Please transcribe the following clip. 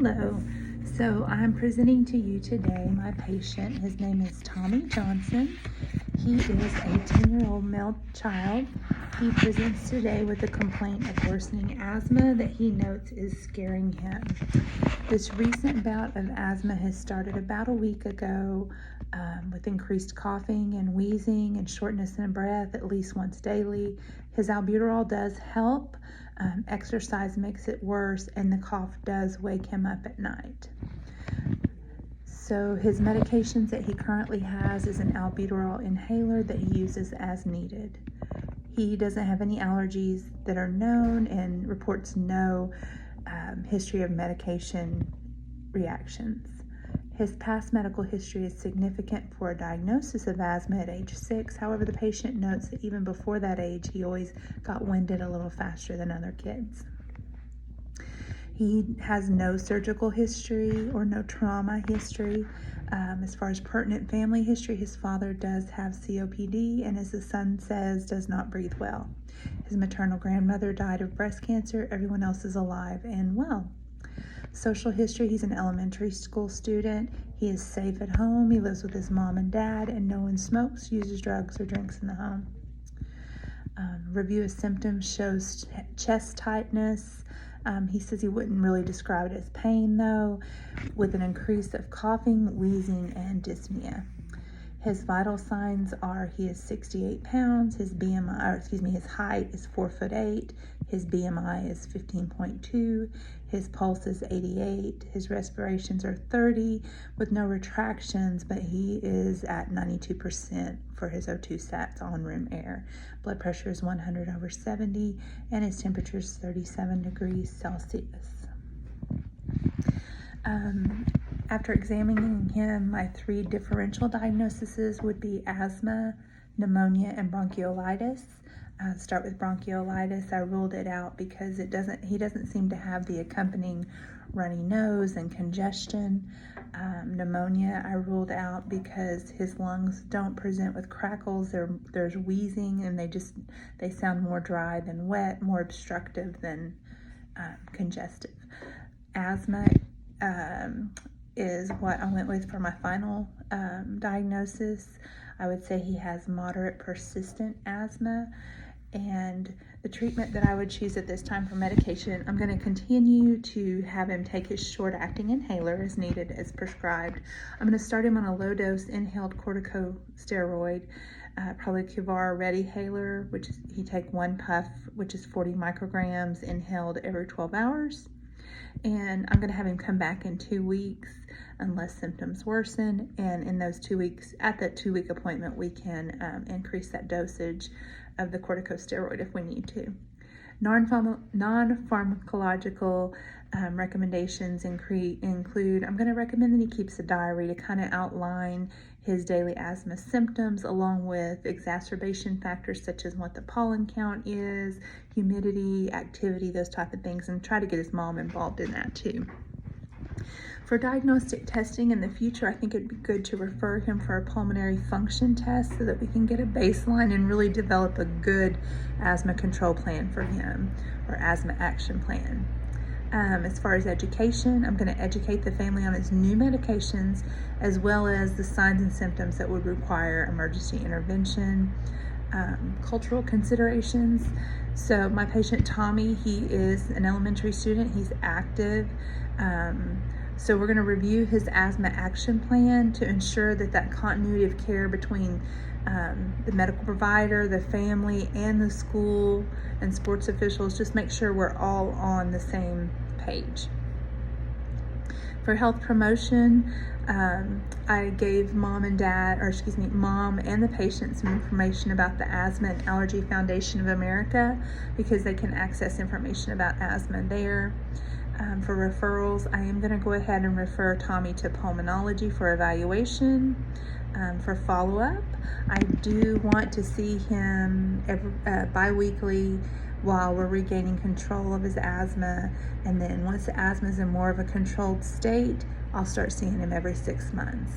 Hello. So I'm presenting to you today my patient. His name is Tommy Johnson. He is a 10-year-old male child. He presents today with a complaint of worsening asthma that he notes is scaring him. This recent bout of asthma has started about a week ago with increased coughing and wheezing and shortness in breath at least once daily. His albuterol does help. Exercise makes it worse, and the cough does wake him up at night. So his medications that he currently has is an albuterol inhaler that he uses as needed. He doesn't have any allergies that are known and reports no history of medication reactions. His past medical history is significant for a diagnosis of asthma at age 6. However, the patient notes that even before that age, he always got winded a little faster than other kids. He has no surgical history or no trauma history. As far as pertinent family history, his father does have COPD and, as the son says, does not breathe well. His maternal grandmother died of breast cancer. Everyone else is alive and well. Social history, he's an elementary school student. He is safe at home. He lives with his mom and dad, and no one smokes, uses drugs, or drinks in the home. Review of symptoms shows chest tightness. He says he wouldn't really describe it as pain, though, with an increase of coughing, wheezing, and dyspnea. His vital signs are he is 68 pounds, his height is 4'8", his BMI is 15.2, his pulse is 88, his respirations are 30 with no retractions, but he is at 92% for his O2 sats on room air. Blood pressure is 100/70, and his temperature is 37 degrees Celsius. After examining him, my 3 differential diagnoses would be asthma, pneumonia, and bronchiolitis. Start with bronchiolitis. I ruled it out because he doesn't seem to have the accompanying runny nose and congestion. Pneumonia I ruled out because his lungs don't present with crackles. There's wheezing, and they sound more dry than wet, more obstructive than congestive. Asthma is what I went with for my final diagnosis. I would say he has moderate persistent asthma, and the treatment that I would choose at this time for medication, I'm going to continue to have him take his short-acting inhaler as needed as prescribed. I'm going to start him on a low-dose inhaled corticosteroid, probably Cuvara Redihaler, which is, he take 1 puff, which is 40 micrograms inhaled every 12 hours. And I'm going to have him come back in 2 weeks unless symptoms worsen, and in those 2 weeks, at that 2-week appointment, we can increase that dosage of the corticosteroid if we need to. Non-pharmacological recommendations include, I'm going to recommend that he keeps a diary to kind of outline his daily asthma symptoms, along with exacerbation factors such as what the pollen count is, humidity, activity, those type of things, and try to get his mom involved in that too. For diagnostic testing in the future, I think it'd be good to refer him for a pulmonary function test so that we can get a baseline and really develop a good asthma control plan for him, or asthma action plan. As far as education, I'm going to educate the family on his new medications, as well as the signs and symptoms that would require emergency intervention. Cultural considerations. So my patient Tommy, he is an elementary student. He's active. So we're going to review his asthma action plan to ensure that continuity of care between the medical provider, the family, and the school and sports officials, just make sure we're all on the same page. For health promotion, I gave mom and the patient some information about the Asthma and Allergy Foundation of America, because they can access information about asthma there. For referrals, I am going to go ahead and refer Tommy to pulmonology for evaluation. For follow-up, I do want to see him bi-weekly while we're regaining control of his asthma, and then once the asthma is in more of a controlled state, I'll start seeing him every 6 months.